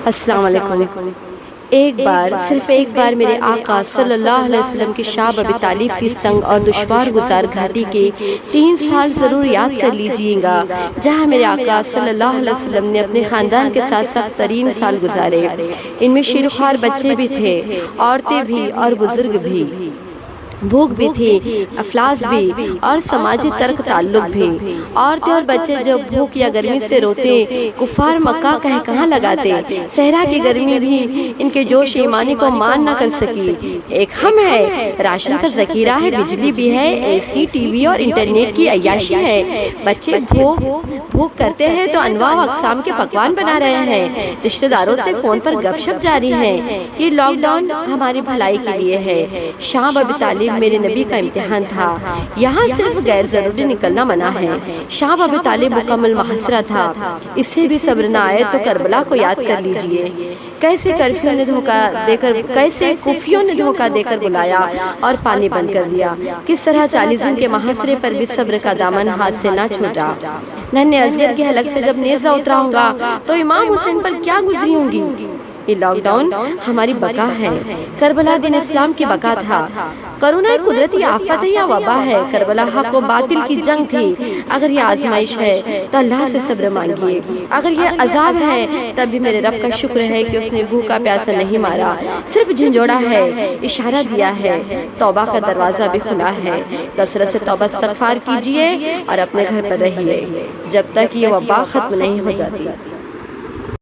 السلام علیکم۔ صرف ایک بار میرے آقا صلی اللہ علیہ وسلم کی شاب ابی طالب کی تنگ اور دشوار گزار گھاٹی کے 3 سال ضرور یاد کر لیجئے گا، جہاں میرے آقا صلی اللہ علیہ وسلم نے اپنے خاندان کے ساتھ سخت ترین سال گزارے۔ ان میں شیرخوار بچے بھی تھے، عورتیں بھی اور بزرگ بھی، بھوک بھی تھی، افلاس بھی اور سماجی ترک تعلق بھی۔ عورتیں اور بچے جب بھوک یا گرمی سے روتے، کفار مکہ کہاں لگاتے۔ صحرا کی گرمی بھی ان کے جوش ایمانی کو مان نہ کر سکی۔ ایک ہم ہے، راشن کا ذخیرہ ہے، بجلی بھی ہے، اے سی، ٹی وی اور انٹرنیٹ کی عیاشی ہے۔ بچے بھوک کرتے ہیں تو انواع و اقسام کے پکوان بنا رہے ہیں، رشتہ داروں سے فون پر گپ شپ جاری ہے۔ یہ لاک ڈاؤن ہماری بھلائی کے لیے ہے۔ شام ابی طالب میرے نبی کا امتحان تھا۔ یہاں صرف غیر ضروری نکلنا منع ہے۔ شام ابی طالب مکمل محاصرہ تھا۔ اس سے بھی صبر نہ آئے تو کربلا کو یاد کر لیجئے۔ کیسے کفیوں نے دھوکہ دے کر بلایا اور پانی بند کر دیا۔ کس طرح 40 دن کے محاصرے پر بھی صبر کا دامن ہاتھ سے نہ چھوٹا۔ ننھے اصغر کے حلق سے جب نیزہ اترا ہوں گا تو امام حسین پر کیا گزری ہوں گی۔ یہ لاک ڈاؤن ہماری بقا ہے۔ کربلا دین اسلام کی بقا تھا۔ کرونا ایک قدرتی آفت ہے یا وبا ہے؟ کربلا حق و باطل کی جنگ تھی۔ اگر یہ آزمائش ہے تو اللہ سے صبر مانگیے۔ اگر یہ عذاب ہے تب بھی میرے رب کا شکر ہے کہ اس نے بھوکا پیاسا نہیں مارا، صرف جھنجھوڑا ہے، اشارہ دیا ہے۔ توبہ کا دروازہ بھی کھلا ہے۔ کثرت سے توبہ استغفار کیجئے اور اپنے گھر پر رہیے جب تک یہ وبا ختم نہیں ہو جاتی۔